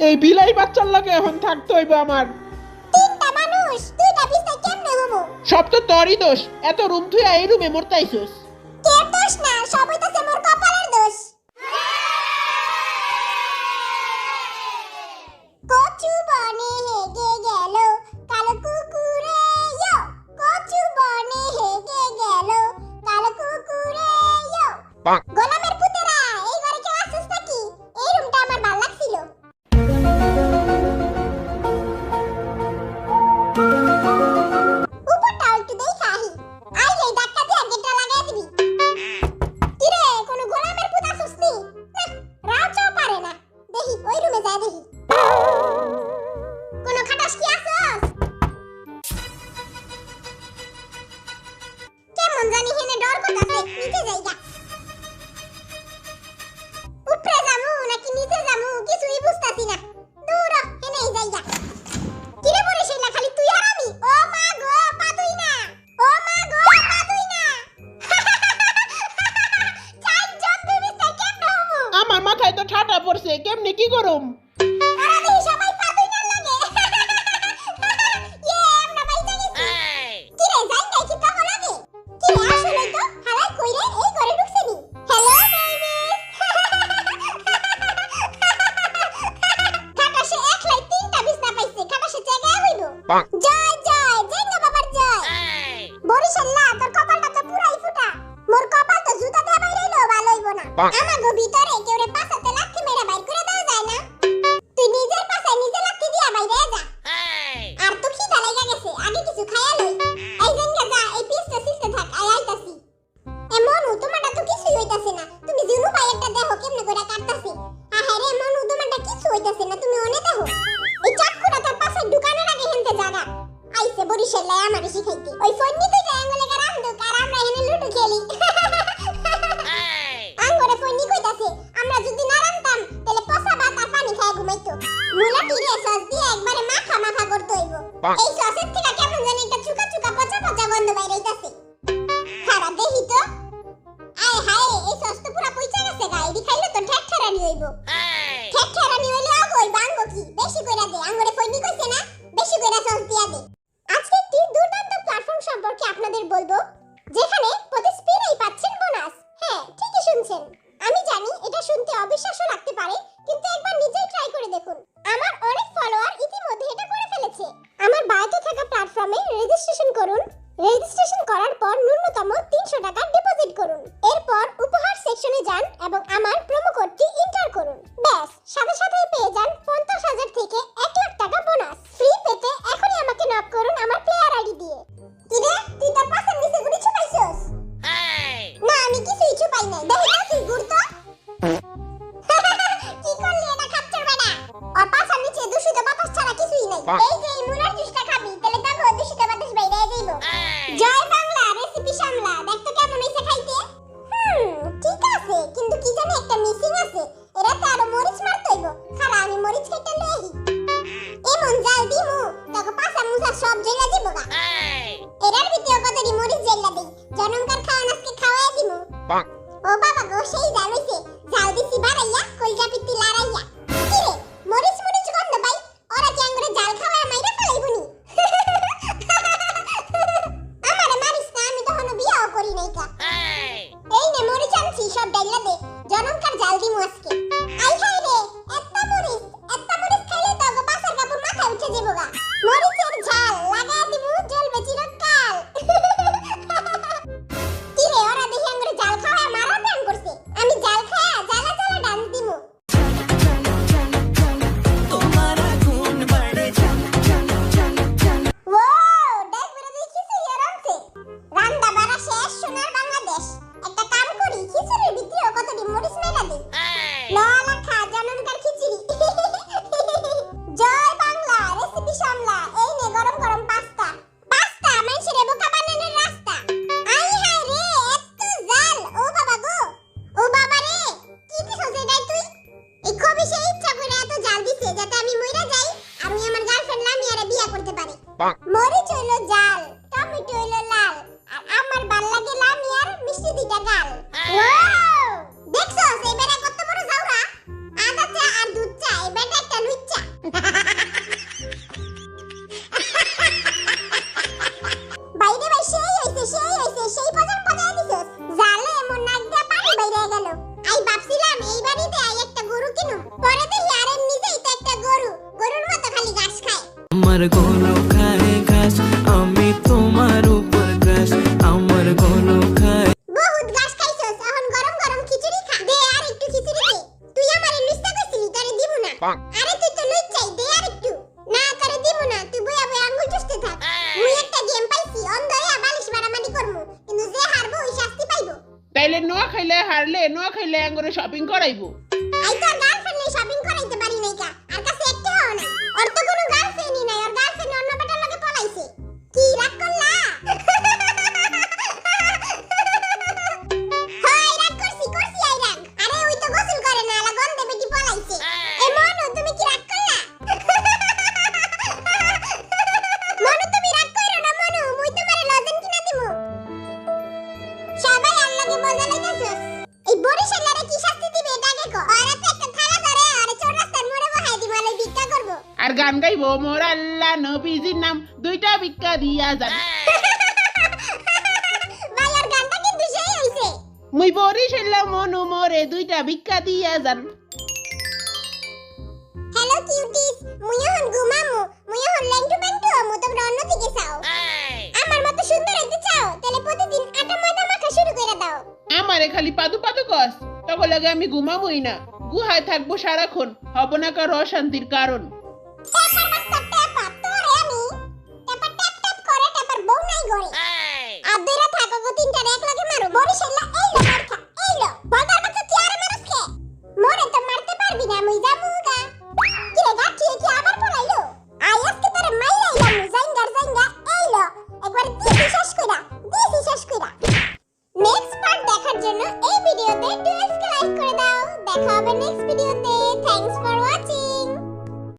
এই বিলাই বাচ্চার লাগে এখন থাকতে হইবে আমার। তিনটা মানুষ দুইটা বিছনা কেমনে হবো? সব তো তোরই দোষ, এত রুম থুইয়া এই রুমে মরতাইছস। কে দোষ না, সব হইতাছে মোর কপালের দোষ। কচু বনে হেগে গেল কালো কুকুরে ইয়ো, কচু বনে হেগে গেল কালো কুকুরে ইয়ো। গোলামের পুতেরা, এই ঘরে কেউ আছিস নাকি? এই রুমটা আমার ভালো লাগছিল। উপরটা একটু দেখা আহি, আইলেই ধাক্কা দিয়ে গেটটা লাগাই দিবি। কিরে, কোনো গোলামের পুত আছিস নি? রাউচাও পারে না, দেখি ওই রুমে যাই দেখি। কোনো খাটাস কি আছস? কেমন জানি হেনে ডর করতাছে, নিচে যাইগা। উপরে যামু নাকি নিচে যামু কিছুই বুঝতাছি না। দূর হেনেই যাইগা। কিরে বলে সেইলা খালি তুই আর আমি? ও মা গো, পাতুই না। ও মা গো, পাতুই না। চাই জব্দ বিস্তার কেমনে হবো? আমার মাথায় তো ঠাটা পড়ছে, কেমনে কি করুম? আরে দেখি সবাই পাতুই না লাগে। ইয়ে আমরা বাইজা গেছি। কিরে যাই নাই কি তখন লাগে? কিরে আসলে তো হালাই কইরে এই ঘরে ঢুকছে নি। Hello baby. খাটাসে একলাই তিনটা বিছনা পাইছে, খাটাসে জায়গা হইব। জয় জয় জেঙ্গা বাবার জয়। বরিশাল না, তোর কপালটা তো পুরাই ফুটা। মোর কপাল তো জুতা দিয়ে বাইরেইলো ভালো হইব না। আমাগো ভিতরে কেউরে পাছাতে লাথি মেরে বাইর করে দেওয়া যায় না। তুই নিজের পাছায় নিজে লাথি দিয়া বাইরে যা। আর তো খিদা লাগা গেছে, আগে কিছু খাইয়া লই। এই জেঙ্গা যা, এই পিসটা সিস্তে থাক, আইতাছি। মনু তোমারটা তো কিছুই হইতাছে না, তুমি জিনু ভাইয়েরটা দেখো কেমনে করে কাটতাছে। আহারে মনু তোমারটা কিছু হইতাছে না, তুমি ওনে দেখো। এই চাকুটা তার পাশে ঢুকানোর আগে হেনতে জাগা। আইছে বরিশালে আমারে শিখাইতে। ওই ফোননি তুই আঙ্গুলে গা রামদুক আর আমরা হেনে লুডু খেলি। আঙ্গুরে ফোননি কইতাছে আমরা যদি না রামতাম তাহলে পচা ভাত আর পানি খায় ঘুমাইতো। মুলা টিরে সস দিয়ে একবারে মাখা মাখা করতে হইব। এই সসের থেকে কেমন জানি একটা চুকা চুকা পচা পচা গন্ধ বাইরে হইতাছে। খারাপ দেখি তো। আয় হায়, এই সস তো পুরা পচা গেছে গা, এডি খাইলে তো ঠেকঠেরানি হইব। ঠেকঠেরানি হইলে কই বাঙ্গো কি বেশি কইরা দে, আঙ্গুরে ফোননি কইছে না বেশি কইরা সস দিয়া দে। আজকে একটি দুর্দান্ত প্ল্যাটফর্ম সম্পর্কে আপনাদের বলবো, যেখানে প্রতি স্পিনেই পাচ্ছেন বোনাস। হ্যাঁ ঠিকই শুনছেন। আমি জানি এটা শুনতে অবিশ্বাস্য লাগতে পারে, কিন্তু একবার নিজেই ট্রাই করে দেখুন। আমার অনেক ফলোয়ার ইতিমধ্যে এটা করে ফেলেছে। আমার বায়োতে থাকা প্ল্যাটফর্মে রেজিস্ট্রেশন করুন। রেজিস্ট্রেশন করার পর ন্যূনতম 300 টাকা ডিপোজিট করুন। এরপর উপহার সেকশনে যান এবং আমার প্রোমো কোডটি এন্টার করুন। ব্যাস, সাথে সাথেই পেয়ে যান 50,000 থেকে 1 লাখ টাকা বোনাস। ফ্রি পেতে এখনই আমাকে নক করুন আমার প্লেয়ার আইডি দিয়ে। কিরে তুই তোর পাশের নিচে গুলি ছুপাইছস? না আমি কিছুই ছুপাই নাই, দেখি না তুই ঘুরতো। কি করলি এটা খাচ্চর বেটা? ওর পাশের নিচে দূষিত বাতাস ছাড়া কিছুই নাই। এই যে এই মুলার জুসটা খাবি তাহলে দেখো দূষিত বাতাস বাইরে যাইবো। জয় বাংলা রেসিপি সামলা, দেখতো কেমন হইছে খাইতে। ঠিক আছে, কিন্তু কি জানি একটা মিসিং আছে। এরাতে আরো মরিচ মারতে হইব। খারা আমি মরিচ কেটে লই। এমন জাল দিমু তোকে পাছা মুছা সব জেলা দিব গা। এরার ভিতরে কতটি মরিচ জেলা দেই, জনমকার খাওয়ান আজকে খাওয়াই দিমু। ও বাবা গো, সেই জাল হইছে। জাল দিছি বাড়াইয়া কলজা পিত্তি লাড়াইয়া। কিরে মরিচ মরিচ গন্ধ পাই, ওরা কি আঙ্গুরে জাল খাওয়ায় মাইরা ফেলাইবনি? আমারে মারিস না, আমি তখনো বিয়াও করি নাই কা। এই নে মরিচ আনছি, সব ডাইলা দে, জনমকার জাল দিমু আজকে। আই হাই রে, এত্তা মরিচ খাইলে তো গো পাছার কাপড় মাথায় উঠে যাবো গা। মরিচের ঝাল লাগা দিমু, জ্বলবে চিরকাল। কিরে ওরা দেখি আঙ্গুরে জাল খাওয়ায় মারা প্ল্যান করছে। আমি জাল খায়া জ্বালা জ্বালা ডান্স দিমু। আমার গলো খায় ঘাস, আমি তোমার উপর ক্রাশ, আমার গলো খায়। বহুত ঘাস খাইছস, এখন গরম গরম খিচুড়ি খা। দে আর একটু খিচুড়ি দে। তুই আমারে লুচ্চা কইছিলি তোরে দিব না। আরে তুই তো লুচ্চাই, দে আর একটু। না তোরে দিব না, তুই বইয়া বইয়া আঙ্গুল চুষতে থাক। মুই একটা গেম পাইছি, অন্ধ হইয়া বালিশ মারামারি করমু, কিন্তু যে হারবো ওই শাস্তি পাইবো। তাইলে নোয়া খাইলে হারলে নোয়া খাইলে আঙ্গুরে শপিং করাইবো। আই তোর গার্লফ্রেন্ড নাই শপিং করাইতে পারি নাই কা, আর কাছে একটা হও না। ওর তো কোনো গার্লফ্রেন্ডই নাই, ওর গার্লফ্রেন্ড অন্য বেটার লগে পলাইছে। কি রাগ করলা? হয় রাগ করছি আই রাগ। আরে ওই তো গোসল করে না, আলা গন্ধে বেটি পলাইছে। এ মনু তুমি কি রাগ করলা? মনু তুমি রাগ কইরো না মনু, মুই তোমারে লজেন কিনা দিমু। সবাই আল্লাহকে মজা লাইতাছস। এই বরিশালারে কি শাস্তি দিবে এটা আগে কো। আর তো একটা থালা ধরে আর চৌরাস্তার মোড়ে বহাই দিমু, আলে ভিক্ষা করব। আর গান গাইবো মোর আল্লাহ নবীজির নাম দুইটা ভিক্ষা দিয়া যান। ভাই আর গানটা কিন্তু সেই হইছে। মুই বরিশালা মনু মোরে দুইটা ভিক্ষা দিয়া যান। হ্যালো কিউটিস, মুই এখন ঘুমামু, মুই এখন লেন্টু বেন্টু আমু, তোমরা অন্যদিকে চাও। আমার মতো সুন্দর হইতে চাও, তাহলে প্রতিদিন আটা ময়দা মাখা শুরু করে দাও। আমারে খালি পাদু পাদু কস, তখন লাগে আমি ঘুমাবই না, গুহায় থাকবো সারাক্ষণ, হব না কারো অশান্তির কারণ। টেপার বাস্তা টেপা, তোরে আমি টেপার ট্যাপ ট্যাপ করে টেপার বউ নাই গড়ে। আর দুইরা থাকো গো তিনটারে এক লগে মারো। বরিশালা এইলো মারখা, এইলো বাজার বাচ্চা কি আরে মারছ কে? মোরে তো মারতে পারবি না, মুই যাবো গা। কি রে গা, কি আবার পড়াইলো? আই আজকে তোরে মাইরাইলাম, জাইঙ্গার জাইঙ্গা এইলো একবার দিছি শেষ কইরা, দিছি শেষ কইরা। নেক্সট পার্ট দেখার জন্য এই ভিডিওতে 12 কে লাইক করে দাও। দেখা হবে নেক্সট ভিডিওতে। থ্যাঙ্কস